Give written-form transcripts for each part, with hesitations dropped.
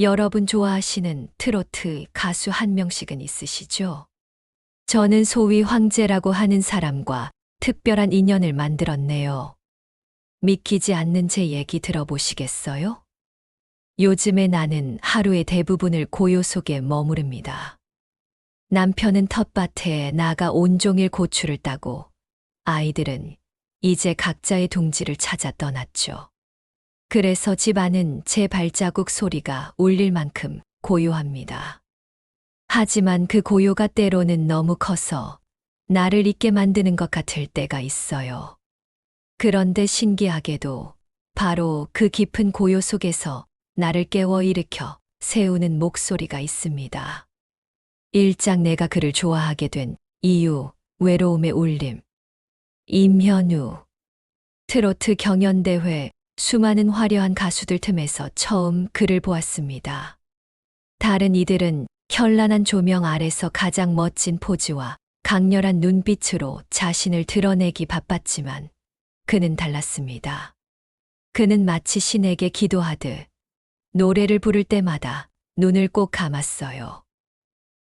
여러분 좋아하시는 트로트 가수 한 명씩은 있으시죠? 저는 소위 황제라고 하는 사람과 특별한 인연을 만들었네요. 믿기지 않는 제 얘기 들어보시겠어요? 요즘에 나는 하루의 대부분을 고요 속에 머무릅니다. 남편은 텃밭에 나가 온종일 고추를 따고 아이들은 이제 각자의 둥지를 찾아 떠났죠. 그래서 집안은 제 발자국 소리가 울릴 만큼 고요합니다. 하지만 그 고요가 때로는 너무 커서 나를 잊게 만드는 것 같을 때가 있어요. 그런데 신기하게도 바로 그 깊은 고요 속에서 나를 깨워 일으켜 세우는 목소리가 있습니다. 일장 내가 그를 좋아하게 된 이유, 외로움의 울림. 임현우. 트로트 경연대회, 수많은 화려한 가수들 틈에서 처음 그를 보았습니다. 다른 이들은 현란한 조명 아래서 가장 멋진 포즈와 강렬한 눈빛으로 자신을 드러내기 바빴지만 그는 달랐습니다. 그는 마치 신에게 기도하듯 노래를 부를 때마다 눈을 꼭 감았어요.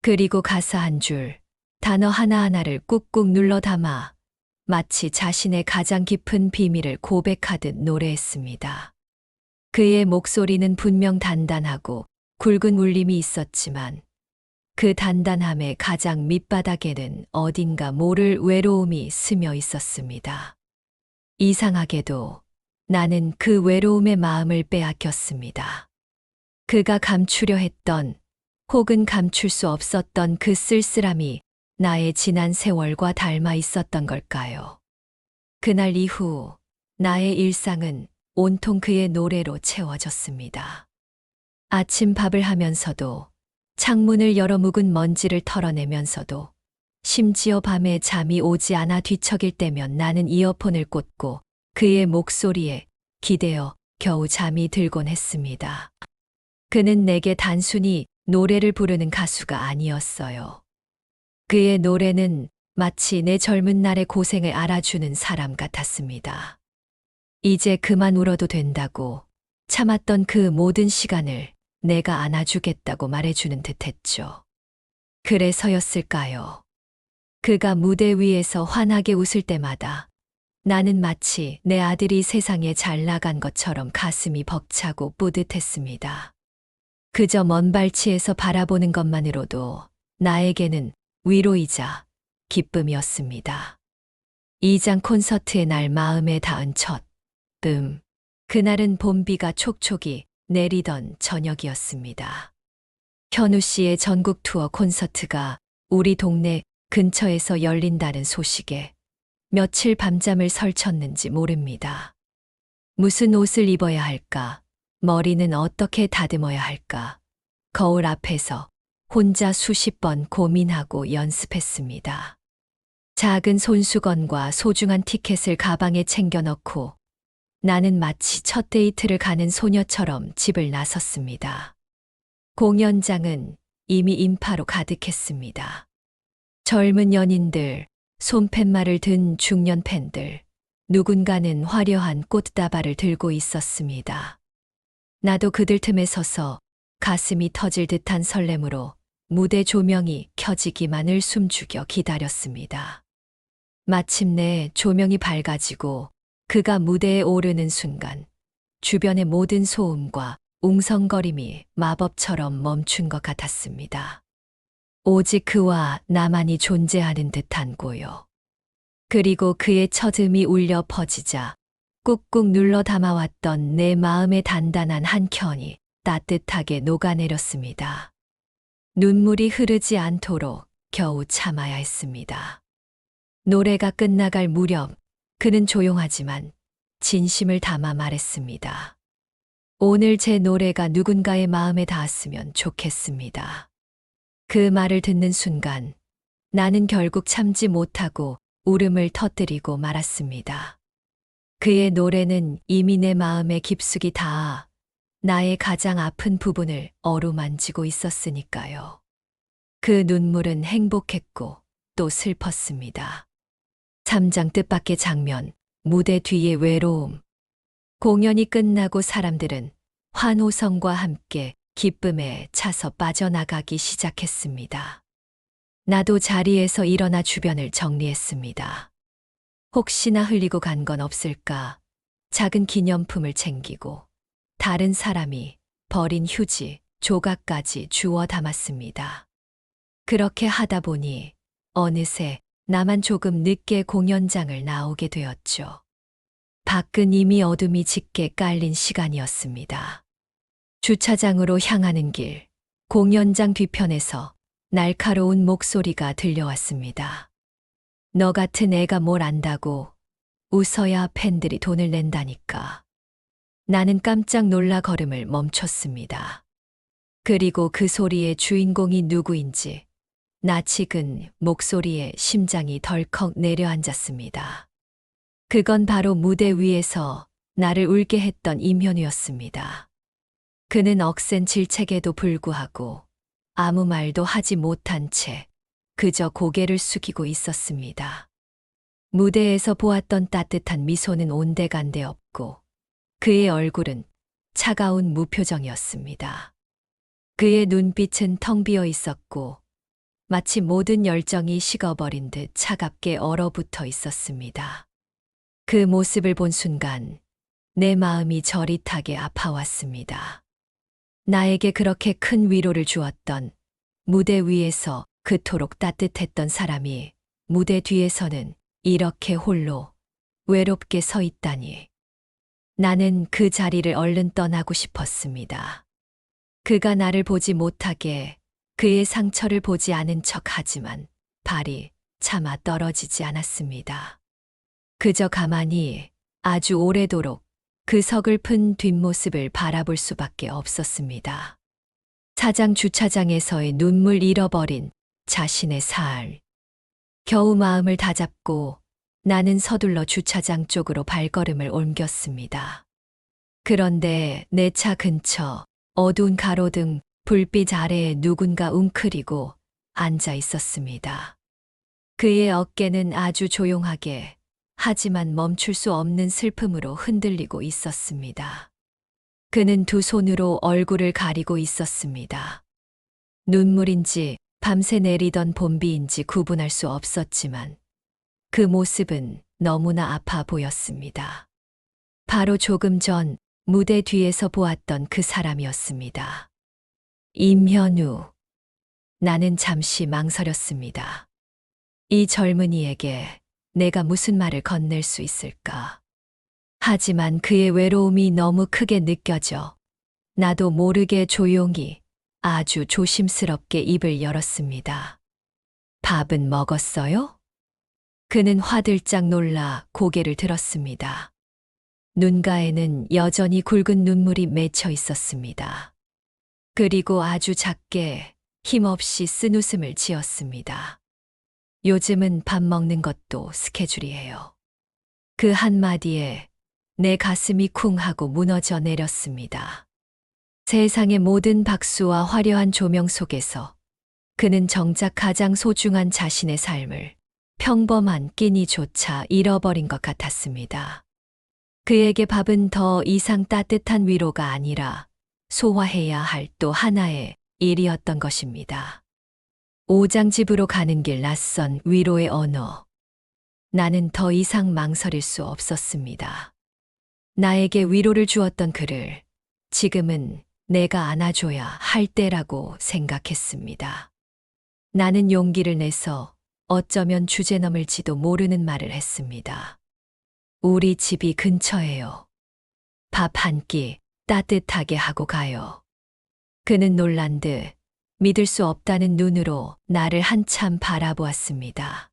그리고 가사 한 줄, 단어 하나하나를 꾹꾹 눌러 담아 마치 자신의 가장 깊은 비밀을 고백하듯 노래했습니다. 그의 목소리는 분명 단단하고 굵은 울림이 있었지만 그 단단함의 가장 밑바닥에는 어딘가 모를 외로움이 스며 있었습니다. 이상하게도 나는 그 외로움의 마음을 빼앗겼습니다. 그가 감추려 했던 혹은 감출 수 없었던 그 쓸쓸함이 나의 지난 세월과 닮아 있었던 걸까요? 그날 이후 나의 일상은 온통 그의 노래로 채워졌습니다. 아침 밥을 하면서도 창문을 열어 묵은 먼지를 털어내면서도 심지어 밤에 잠이 오지 않아 뒤척일 때면 나는 이어폰을 꽂고 그의 목소리에 기대어 겨우 잠이 들곤 했습니다. 그는 내게 단순히 노래를 부르는 가수가 아니었어요. 그의 노래는 마치 내 젊은 날의 고생을 알아주는 사람 같았습니다. 이제 그만 울어도 된다고 참았던 그 모든 시간을 내가 안아주겠다고 말해주는 듯했죠. 그래서였을까요? 그가 무대 위에서 환하게 웃을 때마다 나는 마치 내 아들이 세상에 잘 나간 것처럼 가슴이 벅차고 뿌듯했습니다. 그저 먼 발치에서 바라보는 것만으로도 나에게는 위로이자 기쁨이었습니다. 이장 콘서트의 날 마음에 닿은 첫 그날은 봄비가 촉촉이 내리던 저녁이었습니다. 현우 씨의 전국 투어 콘서트가 우리 동네 근처에서 열린다는 소식에 며칠 밤잠을 설쳤는지 모릅니다. 무슨 옷을 입어야 할까? 머리는 어떻게 다듬어야 할까? 거울 앞에서 혼자 수십 번 고민하고 연습했습니다. 작은 손수건과 소중한 티켓을 가방에 챙겨 넣고 나는 마치 첫 데이트를 가는 소녀처럼 집을 나섰습니다. 공연장은 이미 인파로 가득했습니다. 젊은 연인들, 손팻말을 든 중년 팬들, 누군가는 화려한 꽃다발을 들고 있었습니다. 나도 그들 틈에 서서 가슴이 터질 듯한 설렘으로 무대 조명이 켜지기만을 숨죽여 기다렸습니다. 마침내 조명이 밝아지고 그가 무대에 오르는 순간 주변의 모든 소음과 웅성거림이 마법처럼 멈춘 것 같았습니다. 오직 그와 나만이 존재하는 듯한 고요. 그리고 그의 첫 음이 울려 퍼지자 꾹꾹 눌러 담아왔던 내 마음의 단단한 한 켠이 따뜻하게 녹아내렸습니다. 눈물이 흐르지 않도록 겨우 참아야 했습니다. 노래가 끝나갈 무렵 그는 조용하지만 진심을 담아 말했습니다. 오늘 제 노래가 누군가의 마음에 닿았으면 좋겠습니다. 그 말을 듣는 순간 나는 결국 참지 못하고 울음을 터뜨리고 말았습니다. 그의 노래는 이미 내 마음에 깊숙이 닿아 나의 가장 아픈 부분을 어루만지고 있었으니까요. 그 눈물은 행복했고 또 슬펐습니다. 3장 뜻밖의 장면, 무대 뒤의 외로움. 공연이 끝나고 사람들은 환호성과 함께 기쁨에 차서 빠져나가기 시작했습니다. 나도 자리에서 일어나 주변을 정리했습니다. 혹시나 흘리고 간 건 없을까 작은 기념품을 챙기고 다른 사람이 버린 휴지, 조각까지 주워 담았습니다. 그렇게 하다 보니 어느새 나만 조금 늦게 공연장을 나오게 되었죠. 밖은 이미 어둠이 짙게 깔린 시간이었습니다. 주차장으로 향하는 길, 공연장 뒤편에서 날카로운 목소리가 들려왔습니다. 너 같은 애가 뭘 안다고 웃어야 팬들이 돈을 낸다니까. 나는 깜짝 놀라 걸음을 멈췄습니다. 그리고 그 소리의 주인공이 누구인지 낯익은 목소리에 심장이 덜컥 내려앉았습니다. 그건 바로 무대 위에서 나를 울게 했던 임현우였습니다. 그는 억센 질책에도 불구하고 아무 말도 하지 못한 채 그저 고개를 숙이고 있었습니다. 무대에서 보았던 따뜻한 미소는 온데간데 없고 그의 얼굴은 차가운 무표정이었습니다. 그의 눈빛은 텅 비어 있었고 마치 모든 열정이 식어버린 듯 차갑게 얼어붙어 있었습니다. 그 모습을 본 순간 내 마음이 저릿하게 아파왔습니다. 나에게 그렇게 큰 위로를 주었던 무대 위에서 그토록 따뜻했던 사람이 무대 뒤에서는 이렇게 홀로 외롭게 서 있다니. 나는 그 자리를 얼른 떠나고 싶었습니다. 그가 나를 보지 못하게 그의 상처를 보지 않은 척 하지만 발이 차마 떨어지지 않았습니다. 그저 가만히 아주 오래도록 그 서글픈 뒷모습을 바라볼 수밖에 없었습니다. 사장 주차장에서의 눈물 잃어버린 자신의 살. 겨우 마음을 다잡고 나는 서둘러 주차장 쪽으로 발걸음을 옮겼습니다. 그런데 내 차 근처 어두운 가로등 불빛 아래에 누군가 웅크리고 앉아 있었습니다. 그의 어깨는 아주 조용하게 하지만 멈출 수 없는 슬픔으로 흔들리고 있었습니다. 그는 두 손으로 얼굴을 가리고 있었습니다. 눈물인지 밤새 내리던 봄비인지 구분할 수 없었지만 그 모습은 너무나 아파 보였습니다. 바로 조금 전 무대 뒤에서 보았던 그 사람이었습니다. 임현우. 나는 잠시 망설였습니다. 이 젊은이에게 내가 무슨 말을 건넬 수 있을까? 하지만 그의 외로움이 너무 크게 느껴져 나도 모르게 조용히 아주 조심스럽게 입을 열었습니다. 밥은 먹었어요? 그는 화들짝 놀라 고개를 들었습니다. 눈가에는 여전히 굵은 눈물이 맺혀 있었습니다. 그리고 아주 작게 힘없이 쓴웃음을 지었습니다. 요즘은 밥 먹는 것도 스케줄이에요. 그 한마디에 내 가슴이 쿵 하고 무너져 내렸습니다. 세상의 모든 박수와 화려한 조명 속에서 그는 정작 가장 소중한 자신의 삶을 평범한 끼니조차 잃어버린 것 같았습니다. 그에게 밥은 더 이상 따뜻한 위로가 아니라 소화해야 할 또 하나의 일이었던 것입니다. 오장집으로 가는 길 낯선 위로의 언어. 나는 더 이상 망설일 수 없었습니다. 나에게 위로를 주었던 그를 지금은 내가 안아줘야 할 때라고 생각했습니다. 나는 용기를 내서 어쩌면 주제넘을지도 모르는 말을 했습니다. 우리 집이 근처예요. 밥 한 끼 따뜻하게 하고 가요. 그는 놀란 듯 믿을 수 없다는 눈으로 나를 한참 바라보았습니다.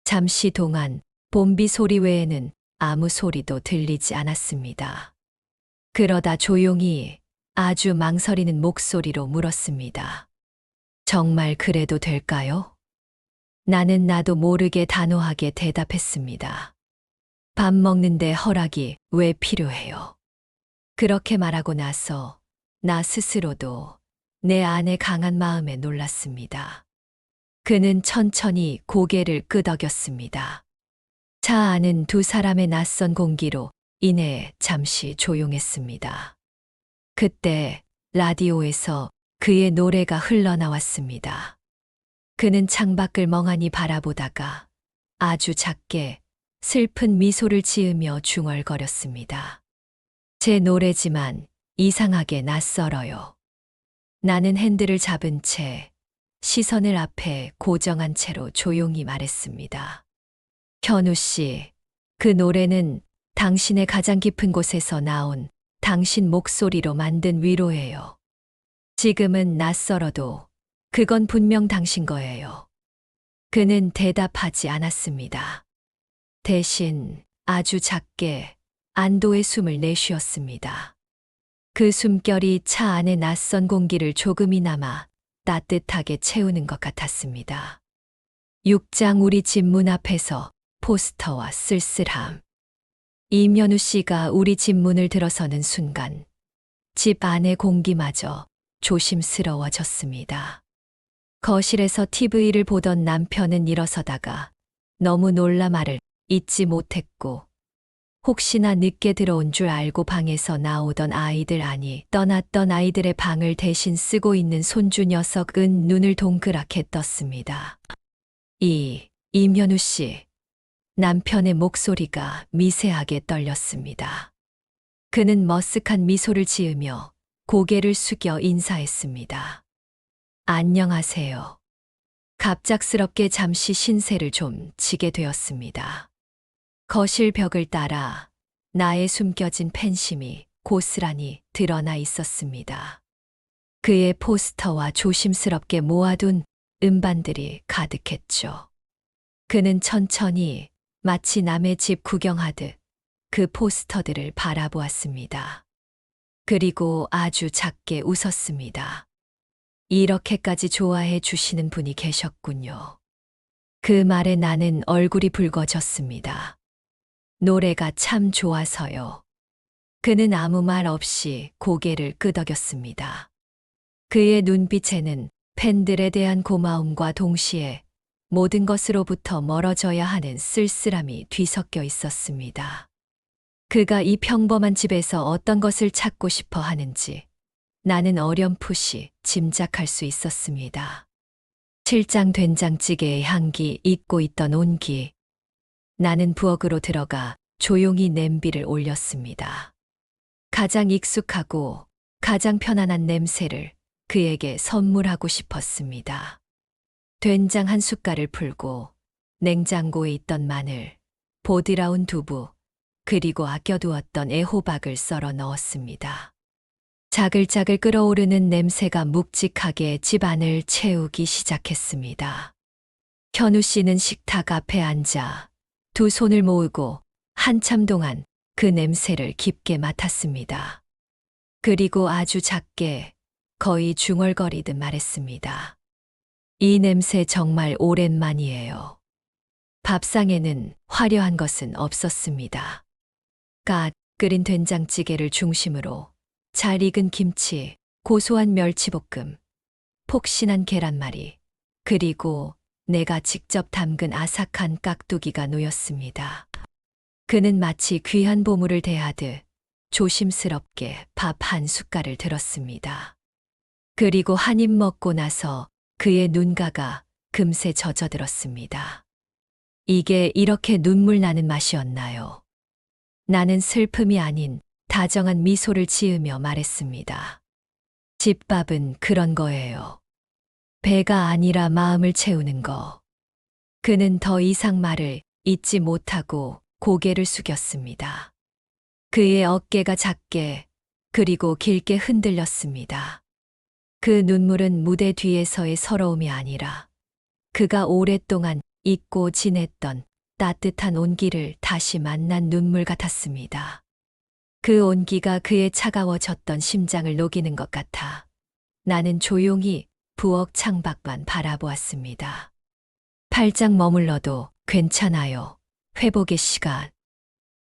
잠시 동안 봄비 소리 외에는 아무 소리도 들리지 않았습니다. 그러다 조용히 아주 망설이는 목소리로 물었습니다. 정말 그래도 될까요? 나는 나도 모르게 단호하게 대답했습니다. 밥 먹는데 허락이 왜 필요해요? 그렇게 말하고 나서 나 스스로도 내 안의 강한 마음에 놀랐습니다. 그는 천천히 고개를 끄덕였습니다. 차 안은 두 사람의 낯선 공기로 인해 잠시 조용했습니다. 그때 라디오에서 그의 노래가 흘러나왔습니다. 그는 창밖을 멍하니 바라보다가 아주 작게 슬픈 미소를 지으며 중얼거렸습니다. 제 노래지만 이상하게 낯설어요. 나는 핸들을 잡은 채 시선을 앞에 고정한 채로 조용히 말했습니다. 현우 씨, 그 노래는 당신의 가장 깊은 곳에서 나온 당신 목소리로 만든 위로예요. 지금은 낯설어도 그건 분명 당신 거예요. 그는 대답하지 않았습니다. 대신 아주 작게 안도의 숨을 내쉬었습니다. 그 숨결이 차 안의 낯선 공기를 조금이나마 따뜻하게 채우는 것 같았습니다. 6장 우리 집 문 앞에서 포스터와 쓸쓸함. 이면우 씨가 우리 집 문을 들어서는 순간 집 안의 공기마저 조심스러워졌습니다. 거실에서 TV를 보던 남편은 일어서다가 너무 놀라 말을 잇지 못했고 혹시나 늦게 들어온 줄 알고 방에서 나오던 아이들 아니 떠났던 아이들의 방을 대신 쓰고 있는 손주 녀석은 눈을 동그랗게 떴습니다. 이면우 씨. 남편의 목소리가 미세하게 떨렸습니다. 그는 머쓱한 미소를 지으며 고개를 숙여 인사했습니다. 안녕하세요. 갑작스럽게 잠시 신세를 좀 지게 되었습니다. 거실 벽을 따라 나의 숨겨진 팬심이 고스란히 드러나 있었습니다. 그의 포스터와 조심스럽게 모아둔 음반들이 가득했죠. 그는 천천히 마치 남의 집 구경하듯 그 포스터들을 바라보았습니다. 그리고 아주 작게 웃었습니다. 이렇게까지 좋아해 주시는 분이 계셨군요. 그 말에 나는 얼굴이 붉어졌습니다. 노래가 참 좋아서요. 그는 아무 말 없이 고개를 끄덕였습니다. 그의 눈빛에는 팬들에 대한 고마움과 동시에 모든 것으로부터 멀어져야 하는 쓸쓸함이 뒤섞여 있었습니다. 그가 이 평범한 집에서 어떤 것을 찾고 싶어 하는지 나는 어렴풋이 짐작할 수 있었습니다. 칠장 된장찌개의 향기 잊고 있던 온기. 나는 부엌으로 들어가 조용히 냄비를 올렸습니다. 가장 익숙하고 가장 편안한 냄새를 그에게 선물하고 싶었습니다. 된장 한 숟갈을 풀고 냉장고에 있던 마늘, 보드라운 두부, 그리고 아껴두었던 애호박을 썰어 넣었습니다. 자글자글 끓어오르는 냄새가 묵직하게 집안을 채우기 시작했습니다. 현우 씨는 식탁 앞에 앉아 두 손을 모으고 한참 동안 그 냄새를 깊게 맡았습니다. 그리고 아주 작게 거의 중얼거리듯 말했습니다. 이 냄새 정말 오랜만이에요. 밥상에는 화려한 것은 없었습니다. 갓 끓인 된장찌개를 중심으로 잘 익은 김치, 고소한 멸치볶음, 폭신한 계란말이, 그리고 내가 직접 담근 아삭한 깍두기가 놓였습니다. 그는 마치 귀한 보물을 대하듯 조심스럽게 밥 한 숟갈을 들었습니다. 그리고 한 입 먹고 나서 그의 눈가가 금세 젖어들었습니다. 이게 이렇게 눈물 나는 맛이었나요? 나는 슬픔이 아닌 다정한 미소를 지으며 말했습니다. 집밥은 그런 거예요. 배가 아니라 마음을 채우는 거. 그는 더 이상 말을 잇지 못하고 고개를 숙였습니다. 그의 어깨가 작게 그리고 길게 흔들렸습니다. 그 눈물은 무대 뒤에서의 서러움이 아니라 그가 오랫동안 잊고 지냈던 따뜻한 온기를 다시 만난 눈물 같았습니다. 그 온기가 그의 차가워졌던 심장을 녹이는 것 같아 나는 조용히 부엌 창밖만 바라보았습니다. 팔짝 머물러도 괜찮아요. 회복의 시간.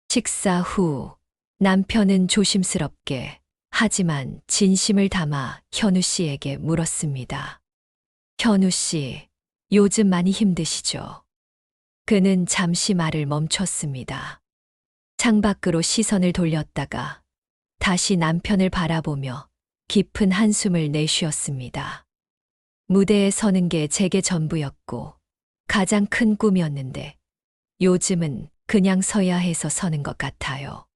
식사 후 남편은 조심스럽게 하지만 진심을 담아 현우 씨에게 물었습니다. 현우 씨, 요즘 많이 힘드시죠? 그는 잠시 말을 멈췄습니다. 창밖으로 시선을 돌렸다가 다시 남편을 바라보며 깊은 한숨을 내쉬었습니다. 무대에 서는 게 제게 전부였고 가장 큰 꿈이었는데 요즘은 그냥 서야 해서 서는 것 같아요.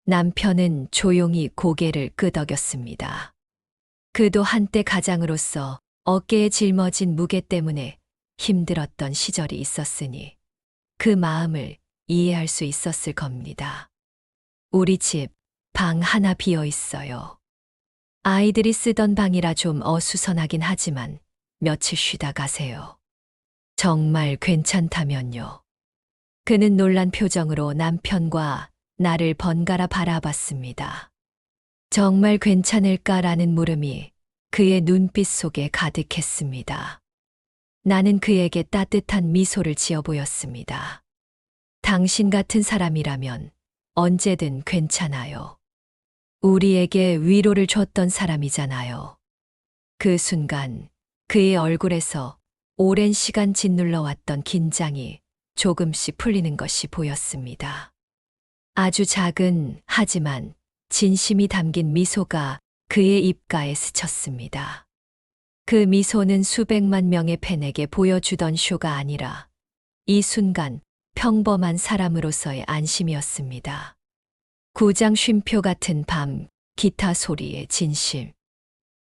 남편은 조용히 고개를 끄덕였습니다. 그도 한때 가장으로서 어깨에 짊어진 무게 때문에 힘들었던 시절이 있었으니 그 마음을 이해할 수 있었을 겁니다. 우리 집 방 하나 비어 있어요. 아이들이 쓰던 방이라 좀 어수선하긴 하지만 며칠 쉬다 가세요. 정말 괜찮다면요. 그는 놀란 표정으로 남편과 나를 번갈아 바라봤습니다. 정말 괜찮을까라는 물음이 그의 눈빛 속에 가득했습니다. 나는 그에게 따뜻한 미소를 지어 보였습니다. 당신 같은 사람이라면 언제든 괜찮아요. 우리에게 위로를 줬던 사람이잖아요. 그 순간 그의 얼굴에서 오랜 시간 짓눌러왔던 긴장이 조금씩 풀리는 것이 보였습니다. 아주 작은 하지만 진심이 담긴 미소가 그의 입가에 스쳤습니다. 그 미소는 수백만 명의 팬에게 보여주던 쇼가 아니라 이 순간 평범한 사람으로서의 안심이었습니다. 구장 쉼표 같은 밤, 기타 소리의 진심.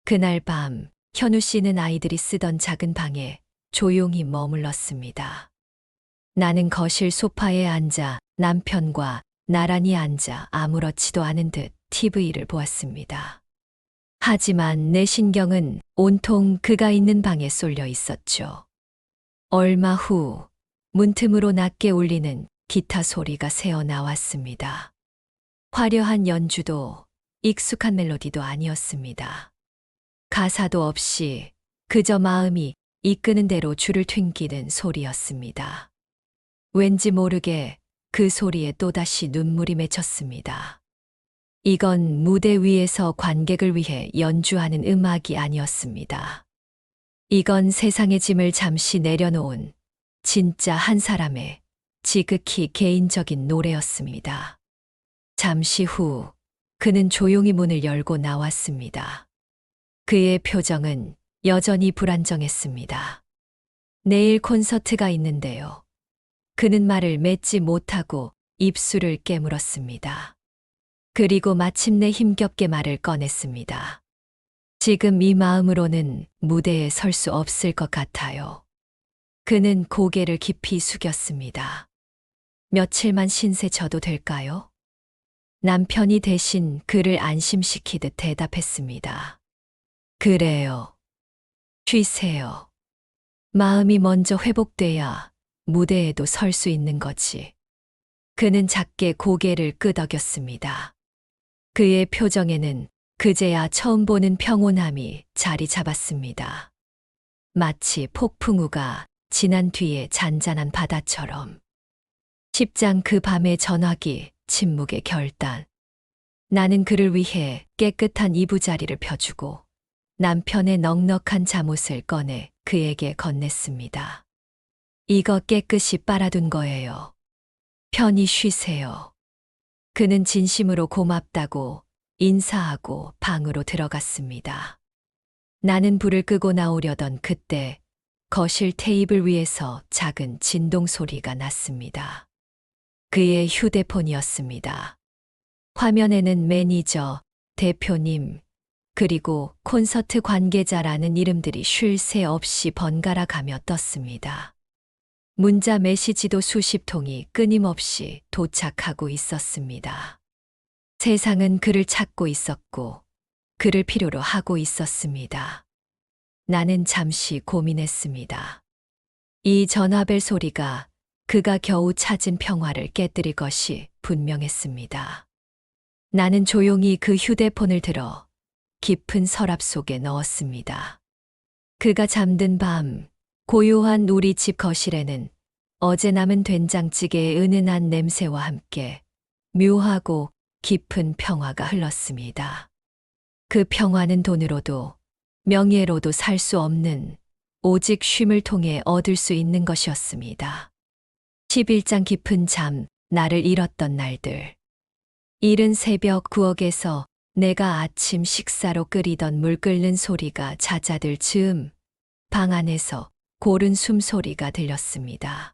그날 밤, 현우 씨는 아이들이 쓰던 작은 방에 조용히 머물렀습니다. 나는 거실 소파에 앉아 남편과 나란히 앉아 아무렇지도 않은 듯 TV를 보았습니다. 하지만 내 신경은 온통 그가 있는 방에 쏠려 있었죠. 얼마 후 문틈으로 낮게 울리는 기타 소리가 새어 나왔습니다. 화려한 연주도 익숙한 멜로디도 아니었습니다. 가사도 없이 그저 마음이 이끄는 대로 줄을 튕기는 소리였습니다. 왠지 모르게 그 소리에 또다시 눈물이 맺혔습니다. 이건 무대 위에서 관객을 위해 연주하는 음악이 아니었습니다. 이건 세상의 짐을 잠시 내려놓은 진짜 한 사람의 지극히 개인적인 노래였습니다. 잠시 후 그는 조용히 문을 열고 나왔습니다. 그의 표정은 여전히 불안정했습니다. 내일 콘서트가 있는데요. 그는 말을 맺지 못하고 입술을 깨물었습니다. 그리고 마침내 힘겹게 말을 꺼냈습니다. 지금 이 마음으로는 무대에 설 수 없을 것 같아요. 그는 고개를 깊이 숙였습니다. 며칠만 신세 져도 될까요? 남편이 대신 그를 안심시키듯 대답했습니다. 그래요. 쉬세요. 마음이 먼저 회복돼야 무대에도 설 수 있는 거지. 그는 작게 고개를 끄덕였습니다. 그의 표정에는 그제야 처음 보는 평온함이 자리 잡았습니다. 마치 폭풍우가 지난 뒤에 잔잔한 바다처럼. 10장 그 밤의 전화기, 침묵의 결단. 나는 그를 위해 깨끗한 이부자리를 펴주고 남편의 넉넉한 잠옷을 꺼내 그에게 건넸습니다. 이거 깨끗이 빨아둔 거예요. 편히 쉬세요. 그는 진심으로 고맙다고 인사하고 방으로 들어갔습니다. 나는 불을 끄고 나오려던 그때 거실 테이블 위에서 작은 진동 소리가 났습니다. 그의 휴대폰이었습니다. 화면에는 매니저, 대표님, 그리고 콘서트 관계자라는 이름들이 쉴 새 없이 번갈아 가며 떴습니다. 문자 메시지도 수십 통이 끊임없이 도착하고 있었습니다. 세상은 그를 찾고 있었고 그를 필요로 하고 있었습니다. 나는 잠시 고민했습니다. 이 전화벨 소리가 그가 겨우 찾은 평화를 깨뜨릴 것이 분명했습니다. 나는 조용히 그 휴대폰을 들어 깊은 서랍 속에 넣었습니다. 그가 잠든 밤, 고요한 우리 집 거실에는 어제 남은 된장찌개의 은은한 냄새와 함께 묘하고 깊은 평화가 흘렀습니다. 그 평화는 돈으로도 명예로도 살 수 없는 오직 쉼을 통해 얻을 수 있는 것이었습니다. 11장 깊은 잠, 나를 잃었던 날들. 이른 새벽 구억에서 내가 아침 식사로 끓이던 물 끓는 소리가 잦아들 즈음 방 안에서 고른 숨소리가 들렸습니다.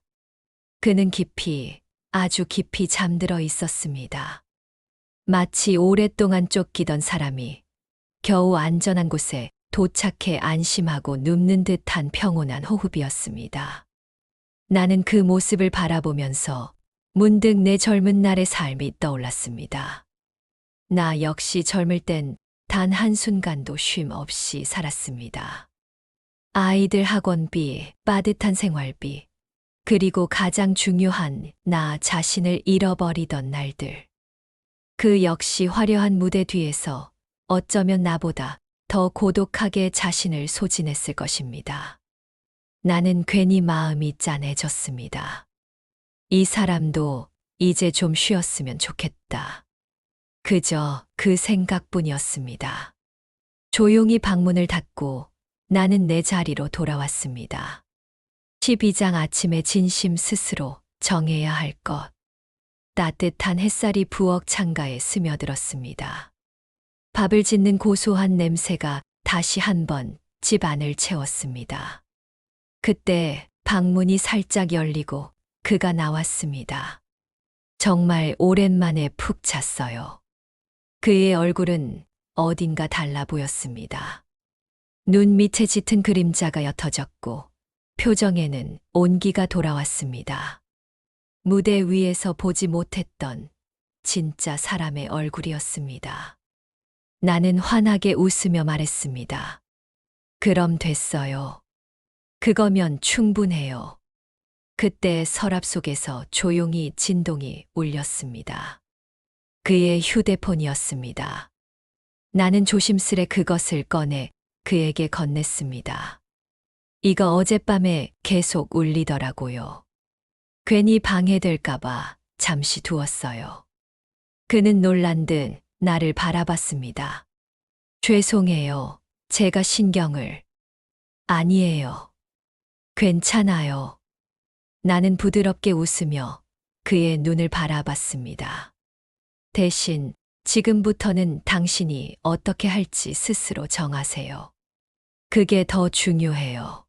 그는 깊이, 아주 깊이 잠들어 있었습니다. 마치 오랫동안 쫓기던 사람이 겨우 안전한 곳에 도착해 안심하고 눕는 듯한 평온한 호흡이었습니다. 나는 그 모습을 바라보면서 문득 내 젊은 날의 삶이 떠올랐습니다. 나 역시 젊을 땐 단 한순간도 쉼 없이 살았습니다. 아이들 학원비, 빠듯한 생활비, 그리고 가장 중요한 나 자신을 잃어버리던 날들. 그 역시 화려한 무대 뒤에서 어쩌면 나보다 더 고독하게 자신을 소진했을 것입니다. 나는 괜히 마음이 짠해졌습니다. 이 사람도 이제 좀 쉬었으면 좋겠다. 그저 그 생각뿐이었습니다. 조용히 방문을 닫고 나는 내 자리로 돌아왔습니다. 12장 아침의 진심 스스로 정해야 할 것. 따뜻한 햇살이 부엌 창가에 스며들었습니다. 밥을 짓는 고소한 냄새가 다시 한번 집 안을 채웠습니다. 그때 방문이 살짝 열리고 그가 나왔습니다. 정말 오랜만에 푹 잤어요. 그의 얼굴은 어딘가 달라 보였습니다. 눈 밑에 짙은 그림자가 옅어졌고 표정에는 온기가 돌아왔습니다. 무대 위에서 보지 못했던 진짜 사람의 얼굴이었습니다. 나는 환하게 웃으며 말했습니다. 그럼 됐어요. 그거면 충분해요. 그때 서랍 속에서 조용히 진동이 울렸습니다. 그의 휴대폰이었습니다. 나는 조심스레 그것을 꺼내 그에게 건넸습니다. 이거 어젯밤에 계속 울리더라고요. 괜히 방해될까봐 잠시 두었어요. 그는 놀란 듯 나를 바라봤습니다. 죄송해요. 제가 신경을. 아니에요. 괜찮아요. 나는 부드럽게 웃으며 그의 눈을 바라봤습니다. 대신 지금부터는 당신이 어떻게 할지 스스로 정하세요. 그게 더 중요해요.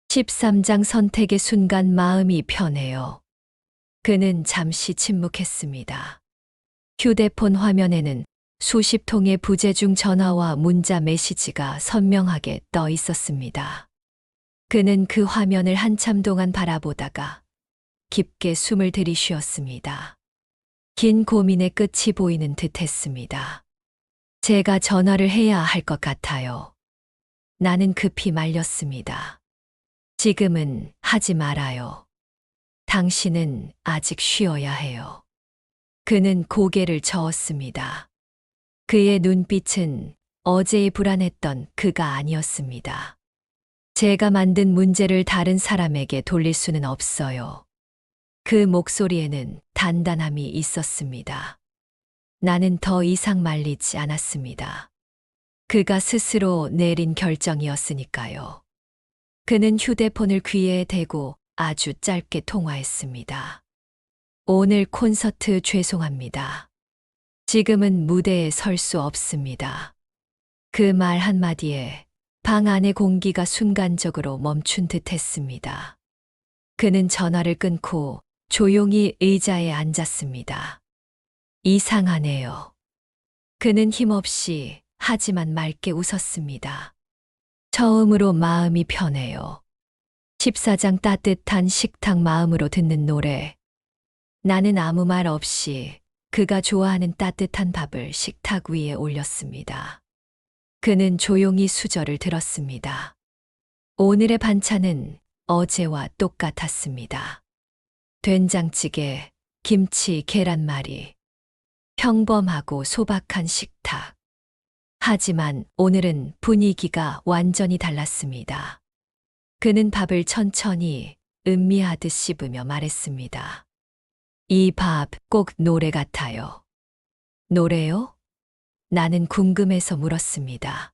13장 선택의 순간 마음이 편해요. 그는 잠시 침묵했습니다. 휴대폰 화면에는 수십 통의 부재중 전화와 문자 메시지가 선명하게 떠 있었습니다. 그는 그 화면을 한참 동안 바라보다가 깊게 숨을 들이쉬었습니다. 긴 고민의 끝이 보이는 듯 했습니다. 제가 전화를 해야 할 것 같아요. 나는 급히 말렸습니다. 지금은 하지 말아요. 당신은 아직 쉬어야 해요. 그는 고개를 저었습니다. 그의 눈빛은 어제의 불안했던 그가 아니었습니다. 제가 만든 문제를 다른 사람에게 돌릴 수는 없어요. 그 목소리에는 단단함이 있었습니다. 나는 더 이상 말리지 않았습니다. 그가 스스로 내린 결정이었으니까요. 그는 휴대폰을 귀에 대고 아주 짧게 통화했습니다. 오늘 콘서트 죄송합니다. 지금은 무대에 설 수 없습니다. 그 말 한마디에 방 안의 공기가 순간적으로 멈춘 듯 했습니다. 그는 전화를 끊고 조용히 의자에 앉았습니다. 이상하네요. 그는 힘없이 하지만 맑게 웃었습니다. 처음으로 마음이 편해요. 14장 따뜻한 식탁 마음으로 듣는 노래. 나는 아무 말 없이 그가 좋아하는 따뜻한 밥을 식탁 위에 올렸습니다. 그는 조용히 수저를 들었습니다. 오늘의 반찬은 어제와 똑같았습니다. 된장찌개, 김치, 계란말이. 평범하고 소박한 식탁. 하지만 오늘은 분위기가 완전히 달랐습니다. 그는 밥을 천천히 음미하듯 씹으며 말했습니다. 이 밥 꼭 노래 같아요. 노래요? 나는 궁금해서 물었습니다.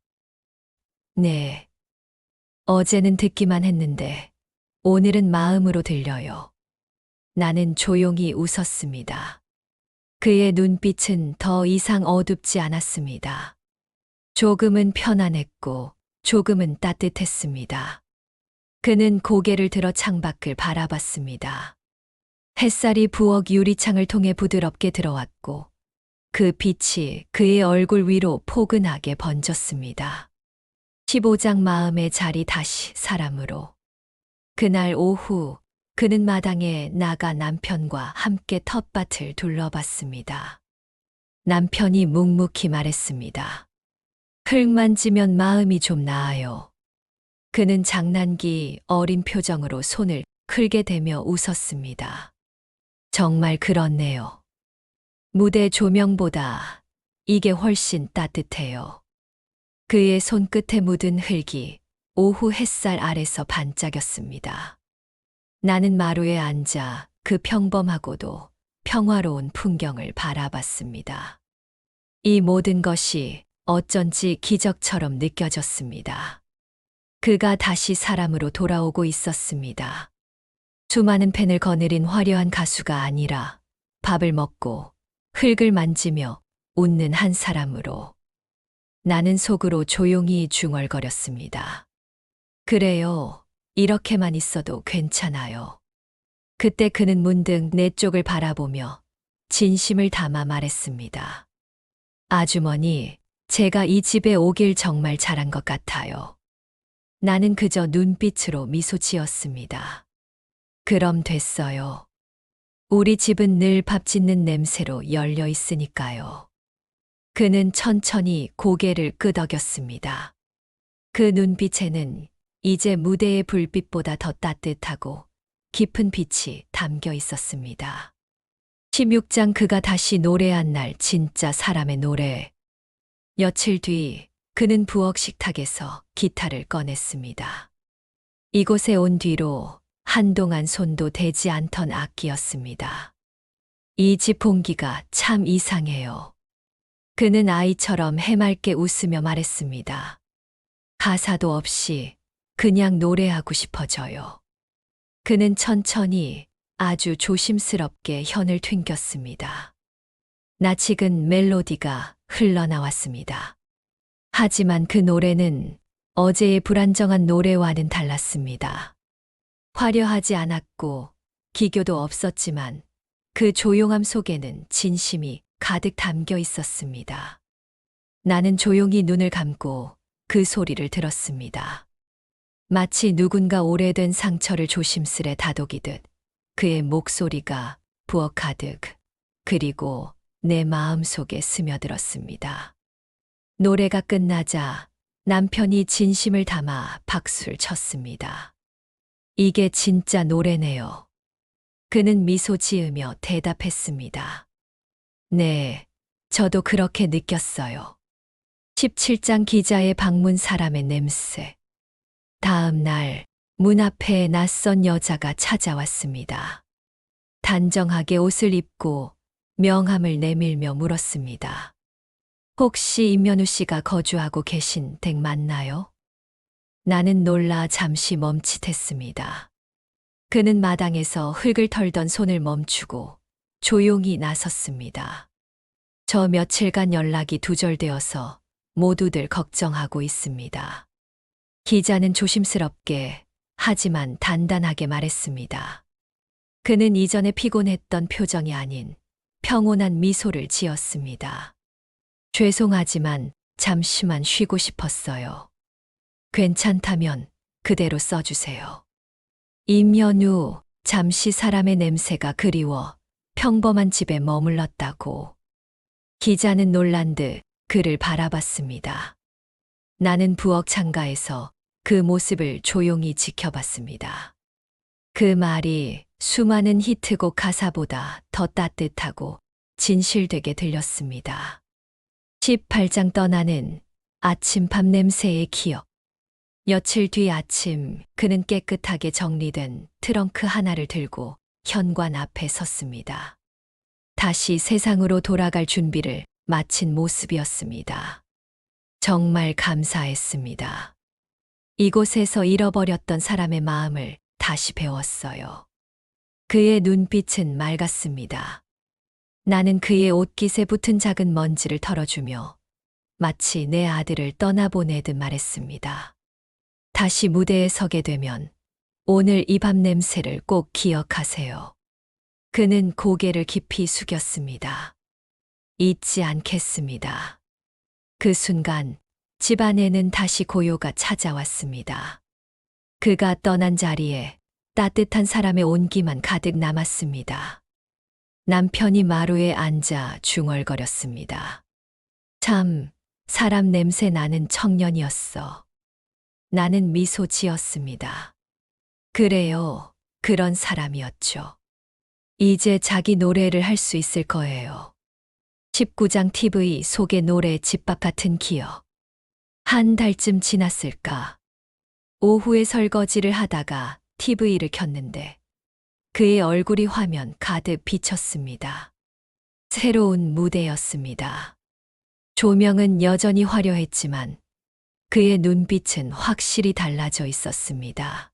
네. 어제는 듣기만 했는데 오늘은 마음으로 들려요. 나는 조용히 웃었습니다. 그의 눈빛은 더 이상 어둡지 않았습니다. 조금은 편안했고 조금은 따뜻했습니다. 그는 고개를 들어 창밖을 바라봤습니다. 햇살이 부엌 유리창을 통해 부드럽게 들어왔고 그 빛이 그의 얼굴 위로 포근하게 번졌습니다. 15장 마음의 자리 다시 사람으로. 그날 오후 그는 마당에 나가 남편과 함께 텃밭을 둘러봤습니다. 남편이 묵묵히 말했습니다. 흙 만지면 마음이 좀 나아요. 그는 장난기 어린 표정으로 손을 크게 대며 웃었습니다. 정말 그렇네요. 무대 조명보다 이게 훨씬 따뜻해요. 그의 손끝에 묻은 흙이 오후 햇살 아래서 반짝였습니다. 나는 마루에 앉아 그 평범하고도 평화로운 풍경을 바라봤습니다. 이 모든 것이 어쩐지 기적처럼 느껴졌습니다. 그가 다시 사람으로 돌아오고 있었습니다. 수많은 펜을 거느린 화려한 가수가 아니라 밥을 먹고 흙을 만지며 웃는 한 사람으로. 나는 속으로 조용히 중얼거렸습니다. 그래요. 이렇게만 있어도 괜찮아요. 그때 그는 문득 내 쪽을 바라보며 진심을 담아 말했습니다. 아주머니, 제가 이 집에 오길 정말 잘한 것 같아요. 나는 그저 눈빛으로 미소 지었습니다. 그럼 됐어요. 우리 집은 늘 밥 짓는 냄새로 열려 있으니까요. 그는 천천히 고개를 끄덕였습니다. 그 눈빛에는 이제 무대의 불빛보다 더 따뜻하고 깊은 빛이 담겨 있었습니다. 16장 그가 다시 노래한 날 진짜 사람의 노래. 며칠 뒤 그는 부엌 식탁에서 기타를 꺼냈습니다. 이곳에 온 뒤로 한동안 손도 대지 않던 악기였습니다. 이 집 공기가 참 이상해요. 그는 아이처럼 해맑게 웃으며 말했습니다. 가사도 없이 그냥 노래하고 싶어져요. 그는 천천히 아주 조심스럽게 현을 튕겼습니다. 낯익은 멜로디가 흘러나왔습니다. 하지만 그 노래는 어제의 불안정한 노래와는 달랐습니다. 화려하지 않았고 기교도 없었지만 그 조용함 속에는 진심이 가득 담겨 있었습니다. 나는 조용히 눈을 감고 그 소리를 들었습니다. 마치 누군가 오래된 상처를 조심스레 다독이듯 그의 목소리가 부엌 가득 그리고 내 마음 속에 스며들었습니다. 노래가 끝나자 남편이 진심을 담아 박수를 쳤습니다. 이게 진짜 노래네요. 그는 미소 지으며 대답했습니다. 네, 저도 그렇게 느꼈어요. 17장 기자의 방문 사람의 냄새. 다음 날 문 앞에 낯선 여자가 찾아왔습니다. 단정하게 옷을 입고 명함을 내밀며 물었습니다. 혹시 임현우 씨가 거주하고 계신 댁 맞나요? 나는 놀라 잠시 멈칫했습니다. 그는 마당에서 흙을 털던 손을 멈추고 조용히 나섰습니다. 저 며칠간 연락이 두절되어서 모두들 걱정하고 있습니다. 기자는 조심스럽게 하지만 단단하게 말했습니다. 그는 이전에 피곤했던 표정이 아닌 평온한 미소를 지었습니다. 죄송하지만 잠시만 쉬고 싶었어요. 괜찮다면 그대로 써주세요. 임현우, 잠시 사람의 냄새가 그리워 평범한 집에 머물렀다고. 기자는 놀란 듯 그를 바라봤습니다. 나는 부엌 창가에서 그 모습을 조용히 지켜봤습니다. 그 말이 수많은 히트곡 가사보다 더 따뜻하고 진실되게 들렸습니다. 18장 떠나는 아침 밥 냄새의 기억. 며칠 뒤 아침 그는 깨끗하게 정리된 트렁크 하나를 들고 현관 앞에 섰습니다. 다시 세상으로 돌아갈 준비를 마친 모습이었습니다. 정말 감사했습니다. 이곳에서 잃어버렸던 사람의 마음을 다시 배웠어요. 그의 눈빛은 맑았습니다. 나는 그의 옷깃에 붙은 작은 먼지를 털어주며 마치 내 아들을 떠나보내듯 말했습니다. 다시 무대에 서게 되면 오늘 이 밤 냄새를 꼭 기억하세요. 그는 고개를 깊이 숙였습니다. 잊지 않겠습니다. 그 순간 집 안에는 다시 고요가 찾아왔습니다. 그가 떠난 자리에 따뜻한 사람의 온기만 가득 남았습니다. 남편이 마루에 앉아 중얼거렸습니다. 참, 사람 냄새 나는 청년이었어. 나는 미소 지었습니다. 그래요, 그런 사람이었죠. 이제 자기 노래를 할 수 있을 거예요. 19장 TV 속의 노래 집밥 같은 기억. 한 달쯤 지났을까. 오후에 설거지를 하다가 TV를 켰는데 그의 얼굴이 화면 가득 비쳤습니다. 새로운 무대였습니다. 조명은 여전히 화려했지만 그의 눈빛은 확실히 달라져 있었습니다.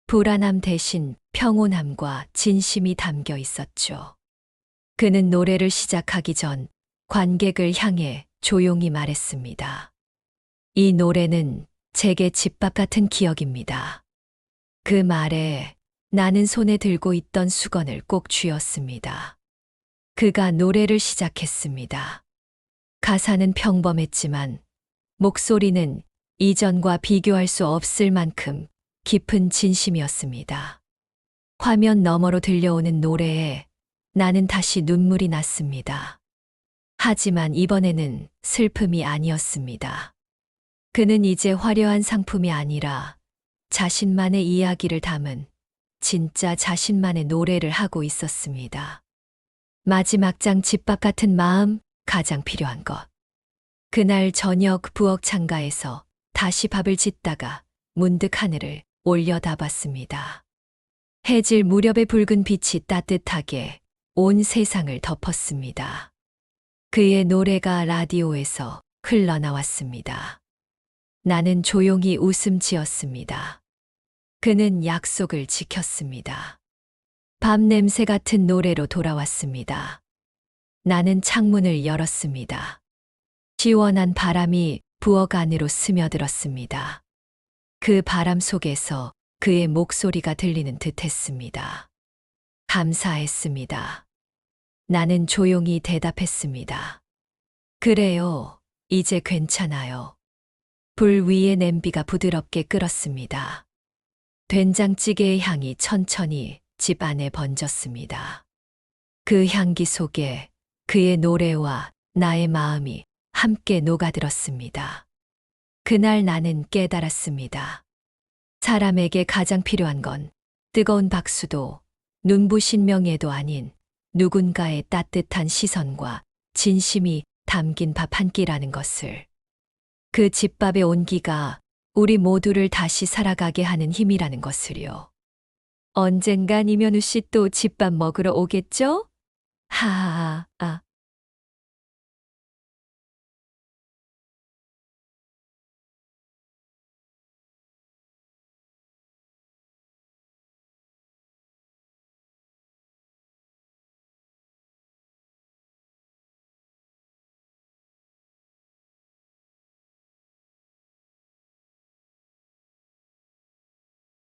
불안함 대신 평온함과 진심이 담겨 있었죠. 그는 노래를 시작하기 전 관객을 향해 조용히 말했습니다. 이 노래는 제게 집밥 같은 기억입니다. 그 말에 나는 손에 들고 있던 수건을 꼭 쥐었습니다. 그가 노래를 시작했습니다. 가사는 평범했지만 목소리는 이전과 비교할 수 없을 만큼 깊은 진심이었습니다. 화면 너머로 들려오는 노래에 나는 다시 눈물이 났습니다. 하지만 이번에는 슬픔이 아니었습니다. 그는 이제 화려한 상품이 아니라 자신만의 이야기를 담은 진짜 자신만의 노래를 하고 있었습니다. 마지막 장 집밥 같은 마음, 가장 필요한 것. 그날 저녁 부엌 창가에서 다시 밥을 짓다가 문득 하늘을 올려다봤습니다. 해질 무렵의 붉은 빛이 따뜻하게 온 세상을 덮었습니다. 그의 노래가 라디오에서 흘러나왔습니다. 나는 조용히 웃음 지었습니다. 그는 약속을 지켰습니다. 밤 냄새 같은 노래로 돌아왔습니다. 나는 창문을 열었습니다. 시원한 바람이 부엌 안으로 스며들었습니다. 그 바람 속에서 그의 목소리가 들리는 듯 했습니다. 감사했습니다. 나는 조용히 대답했습니다. 그래요, 이제 괜찮아요. 불 위에 냄비가 부드럽게 끓었습니다. 된장찌개의 향이 천천히 집 안에 번졌습니다. 그 향기 속에 그의 노래와 나의 마음이 함께 녹아들었습니다. 그날 나는 깨달았습니다. 사람에게 가장 필요한 건 뜨거운 박수도 눈부신 명예도 아닌 누군가의 따뜻한 시선과 진심이 담긴 밥 한 끼라는 것을. 그 집밥의 온기가 우리 모두를 다시 살아가게 하는 힘이라는 것을요. 언젠간 이면우 씨 또 집밥 먹으러 오겠죠? 하하하.